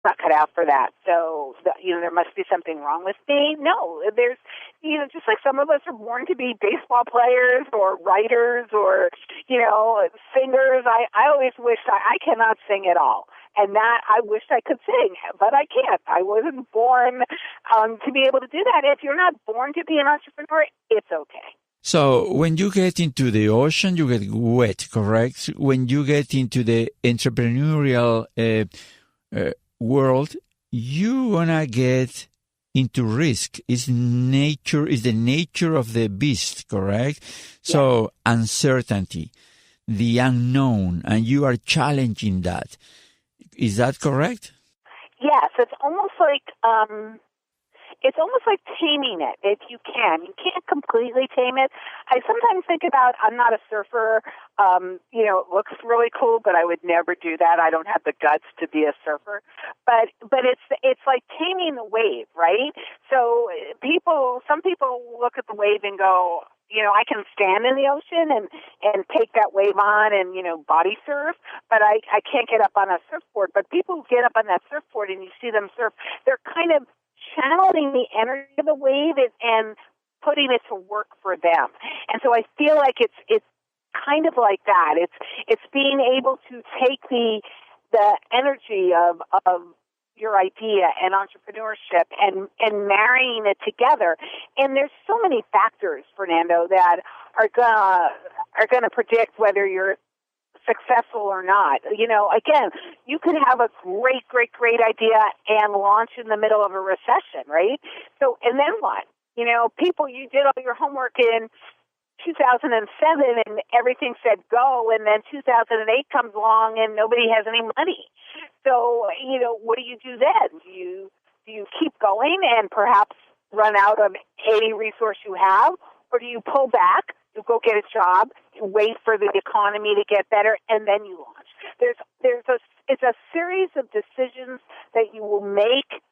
not cut out for that. So, there must be something wrong with me. No, there's, just like some of us are born to be baseball players or writers or, singers. I always wish I cannot sing at all. And that I wish I could sing, but I can't. I wasn't born to be able to do that. If you're not born to be an entrepreneur, it's okay. So when you get into the ocean, you get wet, correct? When you get into the entrepreneurial world, you're gonna get into risk. Is the nature of the beast, correct? So uncertainty, the unknown, and you are challenging that. Is that correct? Yes, it's almost like taming it, if you can. You can't completely tame it. I sometimes think about, I'm not a surfer. It looks really cool, but I would never do that. I don't have the guts to be a surfer. But it's like taming the wave, right? So some people look at the wave and go, I can stand in the ocean and take that wave on and, body surf, but I can't get up on a surfboard. But people who get up on that surfboard and you see them surf, they're kind of channeling the energy of the wave and putting it to work for them. And so I feel like it's kind of like that. It's being able to take the energy of your idea and entrepreneurship and marrying it together. And there's so many factors, Fernando, that are gonna predict whether you're successful or not. Again, you could have a great idea and launch in the middle of a recession, right? So, and then what? You did all your homework in 2007 and everything said go, and then 2008 comes along and nobody has any money. So, what do you do then? Do you keep going and perhaps run out of any resource you have, or do you pull back, you go get a job, you wait for the economy to get better, and then you launch? It's a series of decisions that you will make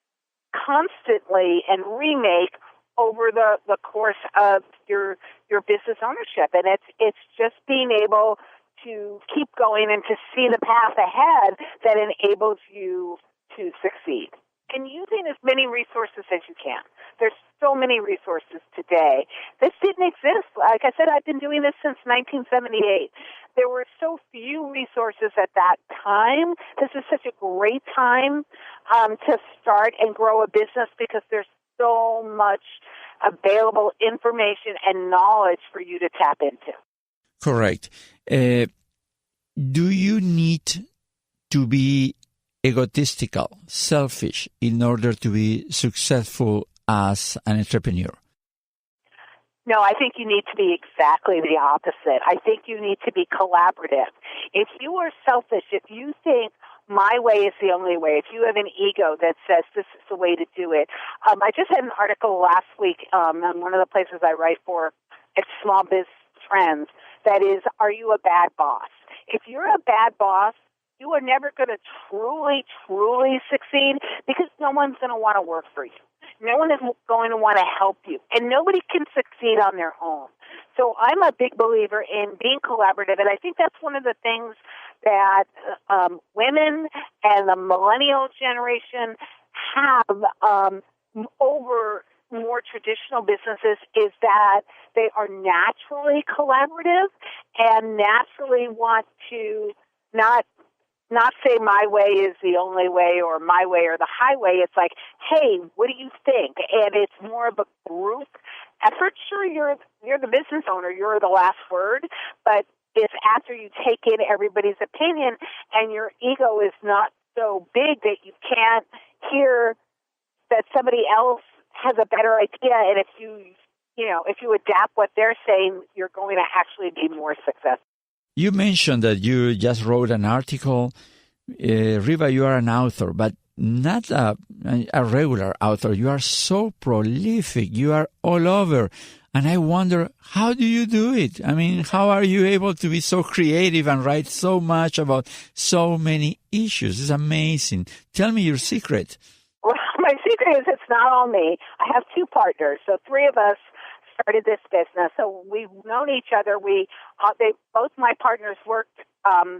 constantly and remake over the course of your business ownership. And it's just being able to keep going and to see the path ahead that enables you to succeed. And using as many resources as you can. There's so many resources today. This didn't exist. Like I said, I've been doing this since 1978. There were so few resources at that time. This is such a great time to start and grow a business because there's so much available information and knowledge for you to tap into. Correct. Do you need to be egotistical, selfish, in order to be successful as an entrepreneur? No, I think you need to be exactly the opposite. I think you need to be collaborative. If you are selfish, if you think my way is the only way, if you have an ego that says this is the way to do it. I just had an article last week on one of the places I write for, it's Small Biz Trends, that is, are you a bad boss? If you're a bad boss, you are never going to truly succeed because no one's going to want to work for you. No one is going to want to help you. And nobody can succeed on their own. So I'm a big believer in being collaborative, and I think that's one of the things that women and the millennial generation have over more traditional businesses is that they are naturally collaborative and naturally want to not say my way is the only way or my way or the highway. It's like, hey, what do you think? And it's more of a group effort. Sure, you're the business owner, you're the last word, but it's after you take in everybody's opinion and your ego is not so big that you can't hear that somebody else has a better idea. And if you adapt what they're saying, you're going to actually be more successful. You mentioned that you just wrote an article. Rieva, you are an author, but not a regular author. You are so prolific. You are all over. And I wonder, how do you do it? I mean, how are you able to be so creative and write so much about so many issues? It's amazing. Tell me your secret. Well, my secret is it's not all me. I have two partners. So three of us started this business. So we've known each other. Both my partners worked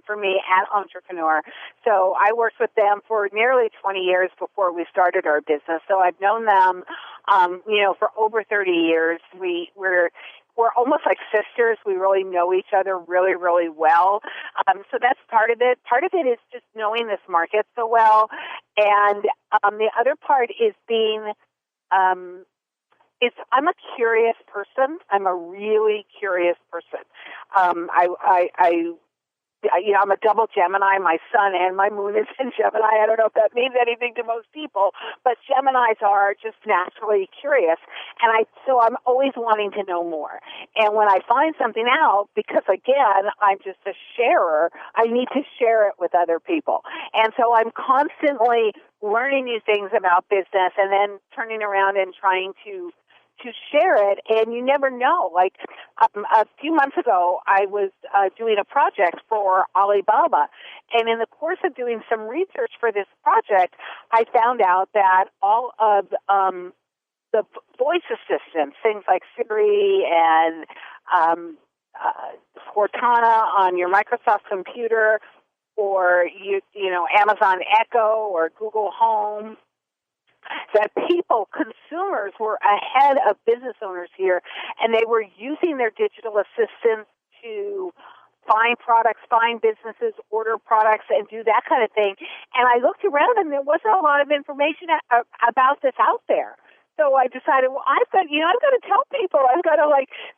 for me at Entrepreneur. So I worked with them for nearly 20 years before we started our business. So I've known them, for over 30 years. We're almost like sisters. We really know each other really, really well. So that's part of it. Part of it is just knowing this market so well. And the other part is being, I'm a curious person. I'm a really curious person. I'm a double Gemini. My sun and my moon is in Gemini. I don't know if that means anything to most people, but Geminis are just naturally curious. And so I'm always wanting to know more. And when I find something out, because again, I'm just a sharer, I need to share it with other people. And so I'm constantly learning new things about business and then turning around and trying to share it, and you never know. Like a few months ago, I was doing a project for Alibaba, and in the course of doing some research for this project, I found out that all of the voice assistants, things like Siri and Cortana on your Microsoft computer, or Amazon Echo or Google Home, that consumers were ahead of business owners here, and they were using their digital assistants to find products, find businesses, order products, and do that kind of thing. And I looked around, and there wasn't a lot of information about this out there. So I decided, well, I've got to tell people.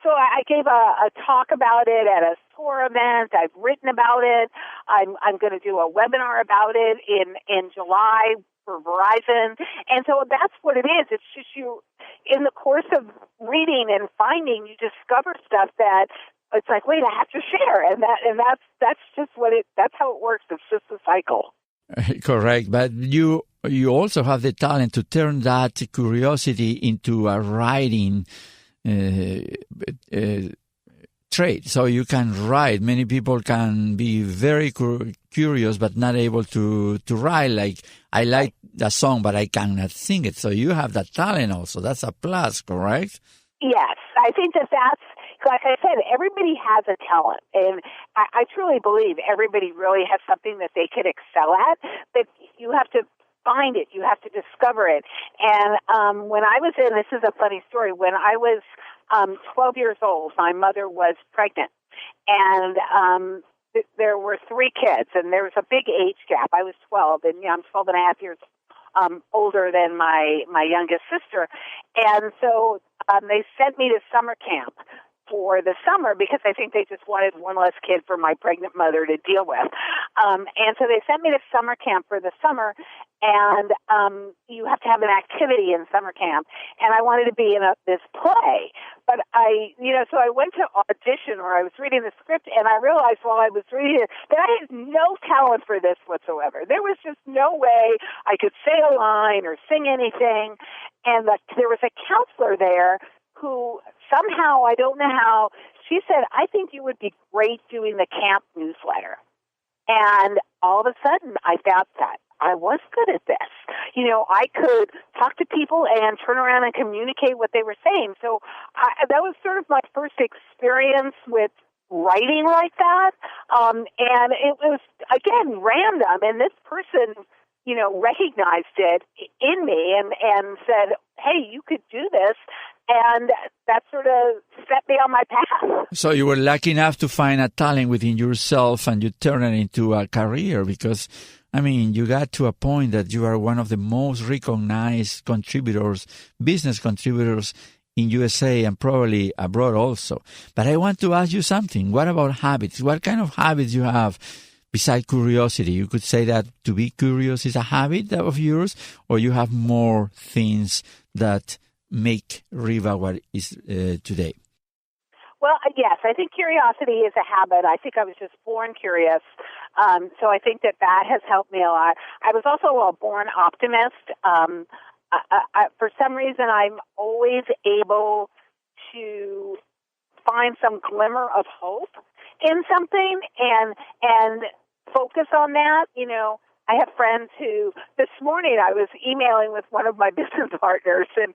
So I gave a talk about it at a SOAR event. I've written about it. I'm going to do a webinar about it in July for Verizon. And so that's what it is. It's just in the course of reading and finding, you discover stuff that it's like, wait, I have to share. And that's just that's how it works. It's just a cycle. Correct. But you also have the talent to turn that curiosity into a writing trait. So you can write. Many people can be very curious but not able to write. Like, I like the song, but I cannot sing it. So you have that talent also. That's a plus, correct? Yes. I think that's, like I said, everybody has a talent. And I truly believe everybody really has something that they could excel at. But you have to find it. You have to discover it. And when I was this is a funny story. When I was 12 years old, my mother was pregnant. And there were 3 kids, and there was a big age gap. I was 12, and I'm 12 and a half years older than my youngest sister. And so they sent me to summer camp for the summer because I think they just wanted one less kid for my pregnant mother to deal with. And so they sent me to summer camp for the summer, and you have to have an activity in summer camp. And I wanted to be in this play. But so I went to audition, or I was reading the script, and I realized while I was reading it that I had no talent for this whatsoever. There was just no way I could say a line or sing anything. And there was a counselor there who somehow, I don't know how, she said, I think you would be great doing the camp newsletter. And all of a sudden, I found that I was good at this. I could talk to people and turn around and communicate what they were saying. So that was sort of my first experience with writing like that. And it was, again, random. And this person, recognized it in me and said, hey, you could do this. And that sort of set me on my path. So you were lucky enough to find a talent within yourself, and you turn it into a career because, you got to a point that you are one of the most recognized contributors, business contributors in USA and probably abroad also. But I want to ask you something. What about habits? What kind of habits you have besides curiosity? You could say that to be curious is a habit of yours, or you have more things that make Rieva what it is today? Well, yes, I think curiosity is a habit. I think I was just born curious. So I think that has helped me a lot. I was also a born optimist. For some reason, I'm always able to find some glimmer of hope in something and focus on that. I have friends who, this morning I was emailing with one of my business partners, and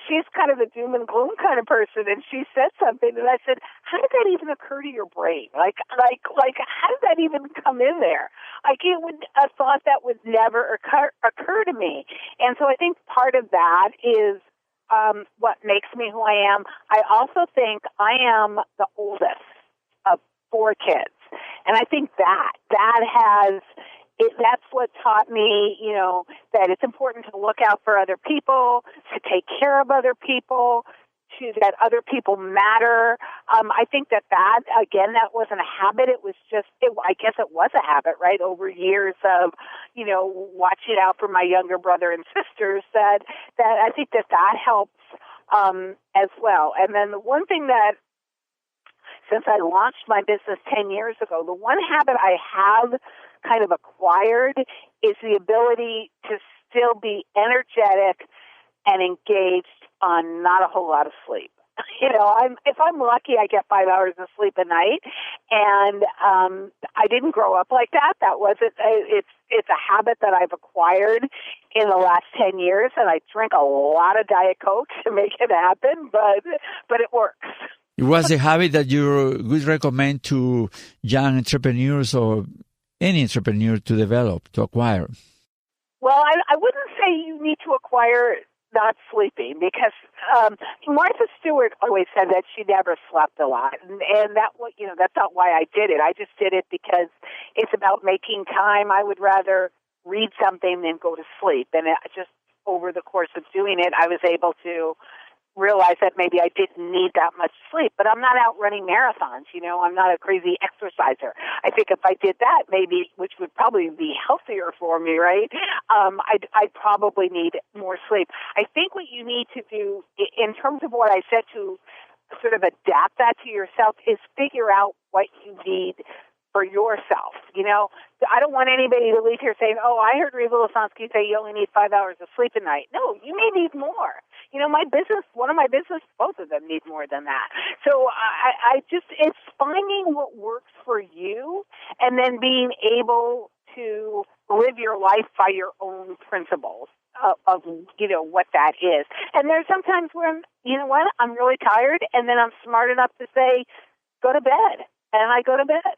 she's kind of a doom and gloom kind of person, and she said something, and I said, how did that even occur to your brain? Like, how did that even come in there? Like, it would, a thought that would never occur to me. And so I think part of that is what makes me who I am. I also think I am the oldest of 4 kids. And I think that's what taught me, that it's important to look out for other people, to take care of other people, that other people matter. I think that again, that wasn't a habit. It was I guess it was a habit, right? Over years of, watching out for my younger brother and sisters, that I think that helps as well. And then the one thing that, since I launched my business 10 years ago, the one habit I have kind of acquired is the ability to still be energetic and engaged on not a whole lot of sleep. If I'm lucky, I get 5 hours of sleep a night, and I didn't grow up like that. That wasn't. It's a habit that I've acquired in the last 10 years, and I drink a lot of Diet Coke to make it happen, but it works. It was a habit that you would recommend to young entrepreneurs or any entrepreneur to develop, to acquire? Well, I wouldn't say you need to acquire not sleeping, because Martha Stewart always said that she never slept a lot, and that's not why I did it. I just did it because it's about making time. I would rather read something than go to sleep, and just over the course of doing it, I was able to realize that maybe I didn't need that much sleep. But I'm not out running marathons, I'm not a crazy exerciser. I think if I did that, maybe, which would probably be healthier for me, right? I'd probably need more sleep. I think what you need to do, in terms of what I said, to sort of adapt that to yourself, is figure out what you need for yourself. I don't want anybody to leave here saying, oh, I heard Rieva Lesonsky say you only need 5 hours of sleep a night. No, you may need more. One of my business, both of them need more than that. So it's finding what works for you, and then being able to live your life by your own principles of what that is. And there's sometimes where, I'm really tired, and then I'm smart enough to say, go to bed. And I go to bed.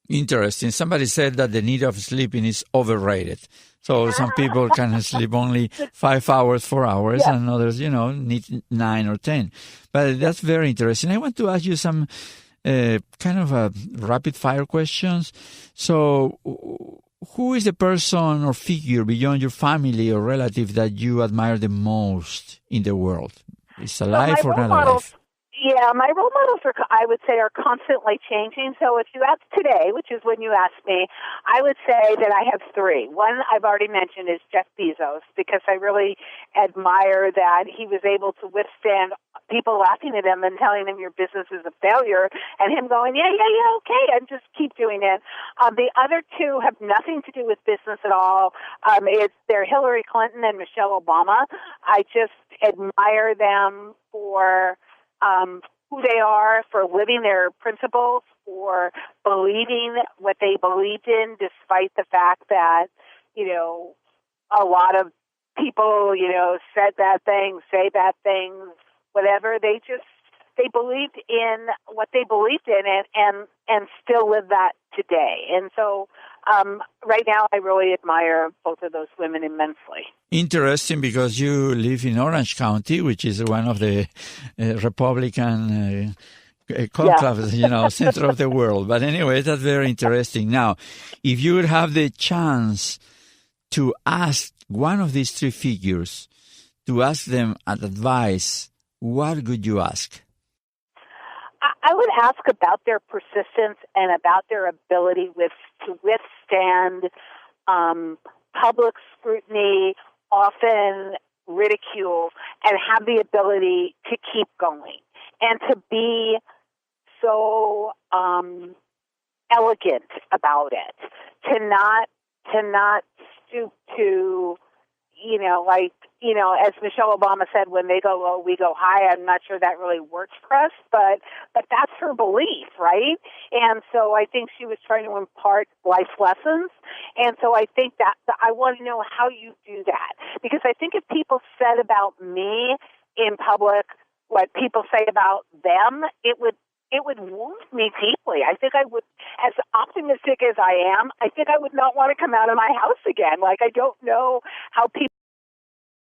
Interesting. Somebody said that the need of sleeping is overrated. So some people can sleep only 5 hours, 4 hours, yeah. And others, need 9 or 10. But that's very interesting. I want to ask you some kind of rapid fire questions. So who is the person or figure beyond your family or relative that you admire the most in the world? Is alive or not alive? Yeah, my role models I would say, are constantly changing. So if you ask today, which is when you asked me, I would say that I have 3. One I've already mentioned is Jeff Bezos, because I really admire that he was able to withstand people laughing at him and telling him your business is a failure, and him going, yeah, okay, and just keep doing it. The other 2 have nothing to do with business at all. They're Hillary Clinton and Michelle Obama. I just admire them for who they are, for living their principles, for believing what they believed in, despite the fact that, a lot of people, said bad things, say bad things, whatever. They believed in what they believed in, and still live that today. And so right now I really admire both of those women immensely. Interesting, because you live in Orange County, which is one of the Republican conclaves, center of the world. But anyway, that's very interesting. Now, if you would have the chance to ask one of these 3 figures, to ask them advice, what would you ask? I would ask about their persistence and about their ability to withstand public scrutiny, often ridicule, and have the ability to keep going, and to be so elegant about it, to not stoop to as Michelle Obama said, when they go low, we go high. I'm not sure that really works for us, but that's her belief, right? And so I think she was trying to impart life lessons. And so I think that I want to know how you do that, because I think if people said about me in public what people say about them, it would wound me deeply. I think I would, as optimistic as I am, I think I would not want to come out of my house again. Like, I don't know how people